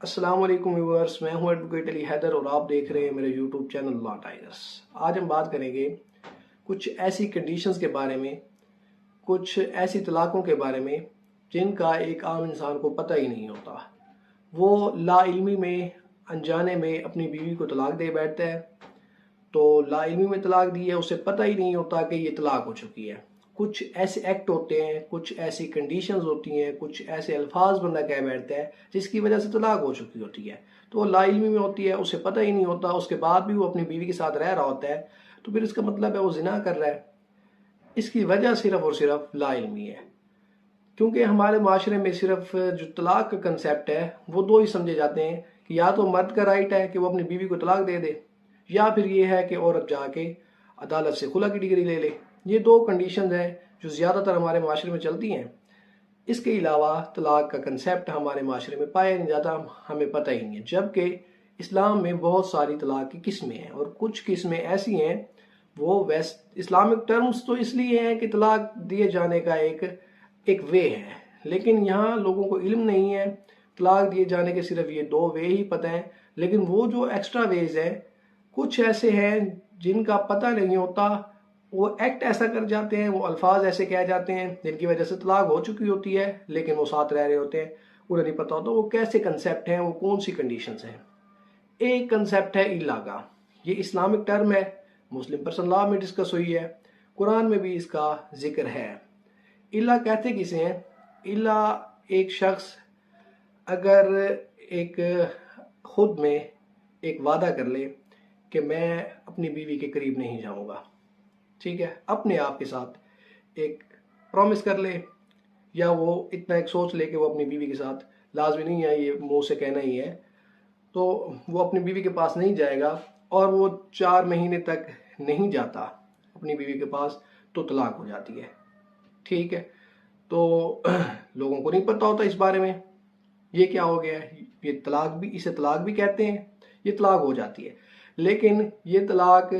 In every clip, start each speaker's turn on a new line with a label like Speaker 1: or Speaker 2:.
Speaker 1: السلام علیکم ویورز، میں ہوں ایڈوکیٹ علی حیدر اور آپ دیکھ رہے ہیں میرے یوٹیوب چینل لا ٹائگرز۔ آج ہم بات کریں گے کچھ ایسی کنڈیشنز کے بارے میں، کچھ ایسی طلاقوں کے بارے میں جن کا ایک عام انسان کو پتہ ہی نہیں ہوتا۔ وہ لا علمی میں، انجانے میں اپنی بیوی کو طلاق دے بیٹھتا ہے، تو لا علمی میں طلاق دی ہے، اسے پتہ ہی نہیں ہوتا کہ یہ طلاق ہو چکی ہے۔ کچھ ایسے ایکٹ ہوتے ہیں، کچھ ایسی کنڈیشنز ہوتی ہیں، کچھ ایسے الفاظ بندہ کہہ بیٹھتا ہے جس کی وجہ سے طلاق ہو چکی ہوتی ہے، تو وہ لا علمی میں ہوتی ہے، اسے پتہ ہی نہیں ہوتا، اس کے بعد بھی وہ اپنی بیوی کے ساتھ رہ رہا ہوتا ہے، تو پھر اس کا مطلب ہے وہ زنا کر رہا ہے۔ اس کی وجہ صرف اور صرف لا علمی ہے، کیونکہ ہمارے معاشرے میں صرف جو طلاق کا کنسیپٹ ہے وہ دو ہی سمجھے جاتے ہیں کہ یا تو مرد کا رائٹ ہے کہ وہ اپنی بیوی کو طلاق دے دے، یا پھر یہ ہے کہ عورت جا کے عدالت سے خلا کی ڈگری لے لے۔ یہ دو کنڈیشنز ہیں جو زیادہ تر ہمارے معاشرے میں چلتی ہیں۔ اس کے علاوہ طلاق کا کنسیپٹ ہمارے معاشرے میں پایا نہیں جاتا، ہمیں پتہ ہی نہیں ہے، جبکہ اسلام میں بہت ساری طلاق کی قسمیں ہیں، اور کچھ قسمیں ایسی ہیں وہ اسلامک ٹرمز تو اس لیے ہیں کہ طلاق دیے جانے کا ایک وے ہے، لیکن یہاں لوگوں کو علم نہیں ہے۔ طلاق دیے جانے کے صرف یہ دو وے ہی پتہ ہیں، لیکن وہ جو ایکسٹرا ویز ہیں کچھ ایسے ہیں جن کا پتہ نہیں ہوتا، وہ ایکٹ ایسا کر جاتے ہیں، وہ الفاظ ایسے کہہ جاتے ہیں جن کی وجہ سے طلاق ہو چکی ہوتی ہے، لیکن وہ ساتھ رہ رہے ہوتے ہیں، انہیں نہیں پتہ ہوتا وہ کیسے کنسیپٹ ہیں، وہ کون سی کنڈیشنز ہیں۔ ایک کنسیپٹ ہے الا کا، یہ اسلامک ٹرم ہے، مسلم پرسنل لاء میں ڈسکس ہوئی ہے، قرآن میں بھی اس کا ذکر ہے۔ الا کہتے کسے ہیں؟ الا ایک شخص اگر ایک خود میں ایک وعدہ کر لے کہ میں اپنی بیوی کے قریب نہیں جاؤں گا، ٹھیک ہے، اپنے آپ کے ساتھ ایک پرومس کر لے، یا وہ اتنا ایک سوچ لے کہ وہ اپنی بیوی کے ساتھ، لازمی نہیں ہے یہ منہ سے کہنا ہی ہے، تو وہ اپنی بیوی کے پاس نہیں جائے گا، اور وہ 4 مہینے تک نہیں جاتا اپنی بیوی کے پاس، تو طلاق ہو جاتی ہے، ٹھیک ہے۔ تو لوگوں کو نہیں پتہ ہوتا اس بارے میں، یہ کیا ہو گیا ہے، یہ طلاق بھی، اسے طلاق بھی کہتے ہیں، یہ طلاق ہو جاتی ہے۔ لیکن یہ طلاق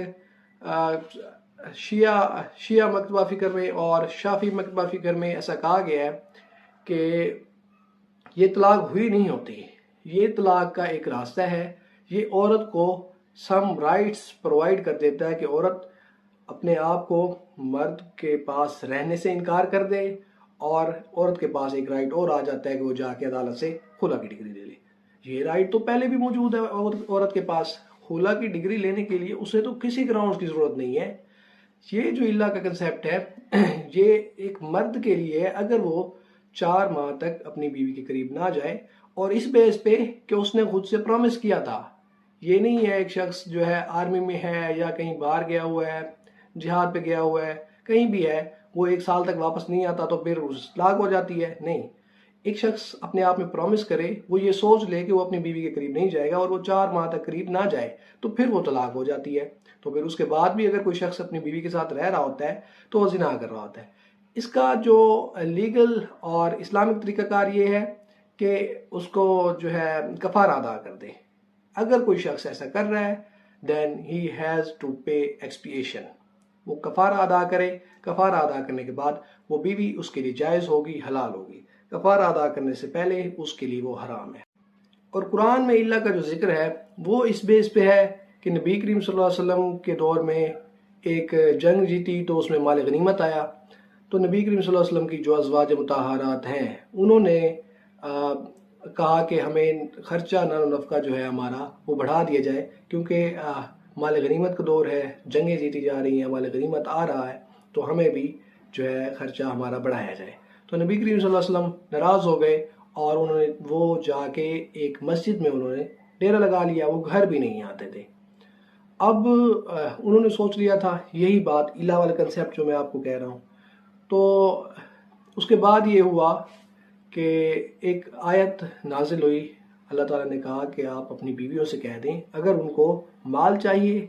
Speaker 1: شیعہ مکتبہ فکر میں اور شافعی مکتبہ فکر میں ایسا کہا گیا ہے کہ یہ طلاق ہوئی نہیں ہوتی، یہ طلاق کا ایک راستہ ہے، یہ عورت کو سم رائٹس پرووائڈ کر دیتا ہے کہ عورت اپنے آپ کو مرد کے پاس رہنے سے انکار کر دے، اور عورت کے پاس ایک رائٹ اور آ جاتا ہے کہ وہ جا کے عدالت سے خلا کی ڈگری لے لے۔ یہ رائٹ تو پہلے بھی موجود ہے عورت کے پاس، خلا کی ڈگری لینے کے لیے اسے تو کسی گراؤنڈز کی ضرورت نہیں ہے۔ یہ جو اللہ کا کنسیپٹ ہے یہ ایک مرد کے لیے ہے، اگر وہ 4 ماہ تک اپنی بیوی کے قریب نہ جائے، اور اس بیس پہ کہ اس نے خود سے پرومس کیا تھا۔ یہ نہیں ہے ایک شخص جو ہے آرمی میں ہے یا کہیں باہر گیا ہوا ہے، جہاد پہ گیا ہوا ہے، کہیں بھی ہے، وہ 1 سال تک واپس نہیں آتا تو پھر طلاق ہو جاتی ہے، نہیں۔ ایک شخص اپنے آپ میں پرومس کرے، وہ یہ سوچ لے کہ وہ اپنی بیوی کے قریب نہیں جائے گا، اور وہ 4 ماہ تک قریب نہ جائے، تو پھر وہ طلاق ہو جاتی ہے۔ تو پھر اس کے بعد بھی اگر کوئی شخص اپنی بیوی کے ساتھ رہ رہا ہوتا ہے تو وہ زنا کر رہا ہوتا ہے۔ اس کا جو لیگل اور اسلامک طریقہ کار یہ ہے کہ اس کو جو ہے کفارہ ادا کر دے۔ اگر کوئی شخص ایسا کر رہا ہے then he has to pay expiation، وہ کفارہ ادا کرے، کفارہ ادا کرنے کے بعد وہ بیوی اس کے لیے جائز ہوگی، حلال ہوگی، کفارہ ادا کرنے سے پہلے اس کے لیے وہ حرام ہے۔ اور قرآن میں اللہ کا جو ذکر ہے وہ اس بیس پہ ہے کہ نبی کریم صلی اللہ علیہ وسلم کے دور میں ایک جنگ جیتی تو اس میں مال غنیمت آیا، تو نبی کریم صلی اللہ علیہ وسلم کی جو ازواج مطہرات ہیں انہوں نے کہا کہ ہمیں خرچہ نان و نفقہ جو ہے ہمارا وہ بڑھا دیا جائے، کیونکہ مال غنیمت کا دور ہے، جنگیں جیتی جا رہی ہیں، مال غنیمت آ رہا ہے، تو ہمیں بھی جو ہے خرچہ ہمارا بڑھایا جائے۔ تو نبی کریم صلی اللہ علیہ وسلم ناراض ہو گئے، اور انہوں نے وہ جا کے ایک مسجد میں انہوں نے ڈیرا لگا لیا، وہ گھر بھی نہیں آتے تھے۔ اب انہوں نے سوچ لیا تھا یہی بات الہ والا کنسیپٹ جو میں آپ کو کہہ رہا ہوں، تو اس کے بعد یہ ہوا کہ ایک آیت نازل ہوئی، اللہ تعالیٰ نے کہا کہ آپ اپنی بیویوں سے کہہ دیں اگر ان کو مال چاہیے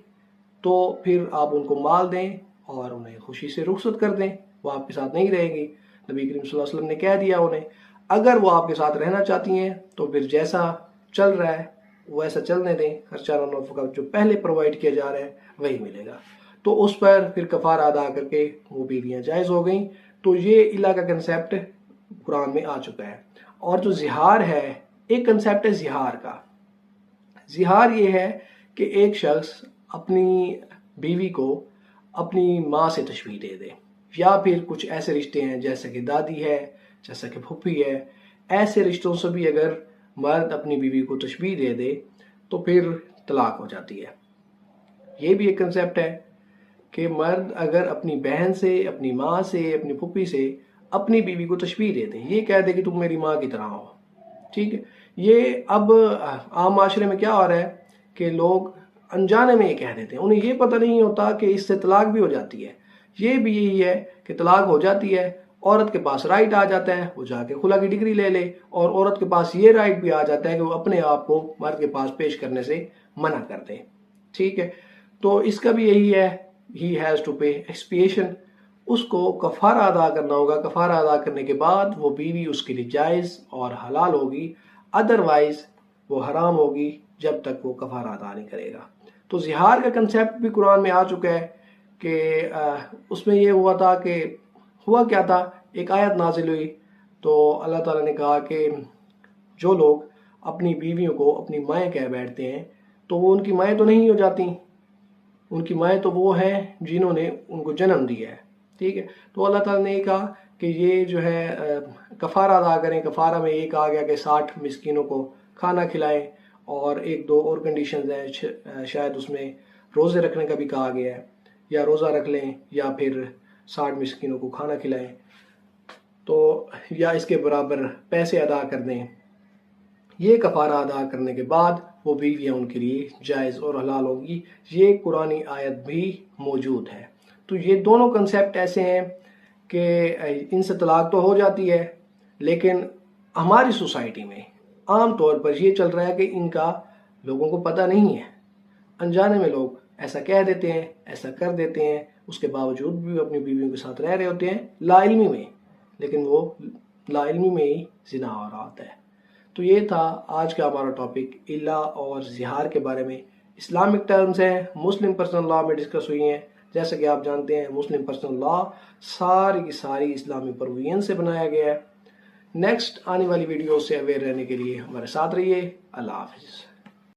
Speaker 1: تو پھر آپ ان کو مال دیں اور انہیں خوشی سے رخصت کر دیں، وہ آپ کے ساتھ نہیں رہے گی۔ نبی کریم صلی اللہ علیہ وسلم نے کہہ دیا انہیں اگر وہ آپ کے ساتھ رہنا چاہتی ہیں تو پھر جیسا چل رہا ہے ویسا چلنے دیں، خرچہ نان و نفقہ جو پہلے پرووائڈ کیا جا رہا ہے وہی ملے گا۔ تو اس پر پھر کفارہ ادا کر کے وہ بیویاں جائز ہو گئیں۔ تو یہ الہ کا کنسیپٹ قرآن میں آ چکا ہے۔ اور جو زہار ہے ایک کنسیپٹ ہے زہار کا. زہار یہ ہے کہ ایک شخص اپنی بیوی کو اپنی ماں سے تشبیہ دے دے، یا پھر کچھ ایسے رشتے ہیں جیسے کہ دادی ہے، جیسا کہ پھوپھی ہے، ایسے رشتوں سے بھی اگر مرد اپنی بیوی کو تشبیہ دے دے تو پھر طلاق ہو جاتی ہے. یہ بھی ایک کنسیپٹ ہے کہ مرد اگر اپنی بہن سے، اپنی ماں سے، اپنی پھوپھی سے اپنی بیوی کو تشبیہ دے دے، یہ کہہ دے کہ تم میری ماں کی طرح ہو، ٹھیک ہے. یہ اب عام معاشرے میں کیا ہو رہا ہے کہ لوگ انجانے میں یہ کہہ دیتے ہیں، انہیں یہ پتہ نہیں ہوتا کہ اس سے طلاق بھی ہو جاتی ہے. یہ بھی یہی ہے کہ طلاق ہو جاتی ہے، عورت کے پاس رائٹ آ جاتا ہے، وہ جا کے خلا کی ڈگری لے لے، اور عورت کے پاس یہ رائٹ بھی آ جاتا ہے کہ وہ اپنے آپ کو مرد کے پاس پیش کرنے سے منع کر دے، ٹھیک ہے. تو اس کا بھی یہی ہے، he has to pay expiation, اس کو کفارہ ادا کرنا ہوگا. کفارہ ادا کرنے کے بعد وہ بیوی اس کے لیے جائز اور حلال ہوگی، ادروائز وہ حرام ہوگی جب تک وہ کفارہ ادا نہیں کرے گا. تو زہار کا کنسیپٹ بھی قرآن میں آ چکا ہے کہ اس میں یہ ہوا تھا کہ ہوا کیا تھا، ایک آیت نازل ہوئی تو اللہ تعالیٰ نے کہا کہ جو لوگ اپنی بیویوں کو اپنی مائیں کہہ بیٹھتے ہیں تو وہ ان کی مائیں تو نہیں ہو جاتی، ان کی مائیں تو وہ ہیں جنہوں نے ان کو جنم دیا ہے، ٹھیک ہے. تو اللہ تعالیٰ نے یہ کہا کہ یہ جو ہے کفارہ ادا کریں. کفارہ میں یہ کہا گیا کہ 60 مسکینوں کو کھانا کھلائیں، اور ایک دو اور کنڈیشنز ہیں، شاید اس میں روزے رکھنے کا بھی کہا گیا ہے، یا روزہ رکھ لیں یا پھر 60 مسکینوں کو کھانا کھلائیں، تو یا اس کے برابر پیسے ادا کر دیں. یہ کفارہ ادا کرنے کے بعد وہ بیویاں ان کے لیے جائز اور حلال ہوگی. یہ قرآنی آیت بھی موجود ہے. تو یہ دونوں کنسیپٹ ایسے ہیں کہ ان سے طلاق تو ہو جاتی ہے، لیکن ہماری سوسائٹی میں عام طور پر یہ چل رہا ہے کہ ان کا لوگوں کو پتہ نہیں ہے. انجانے میں لوگ ایسا کہہ دیتے ہیں، ایسا کر دیتے ہیں، اس کے باوجود بھی اپنی بیویوں کے ساتھ رہ رہے ہوتے ہیں لا علمی میں، لیکن وہ لا علمی میں ہی زنا ہو رہا ہوتا ہے. تو یہ تھا آج کا ہمارا ٹاپک، الا اور زہار کے بارے میں. اسلامک ٹرمز ہیں، مسلم پرسنل لا میں ڈسکس ہوئی ہیں. جیسا کہ آپ جانتے ہیں مسلم پرسنل لا ساری کی ساری اسلامی پروین سے بنایا گیا ہے. نیکسٹ آنے والی ویڈیو سے اویئر رہنے کے لیے ہمارے ساتھ رہیے. اللہ حافظ.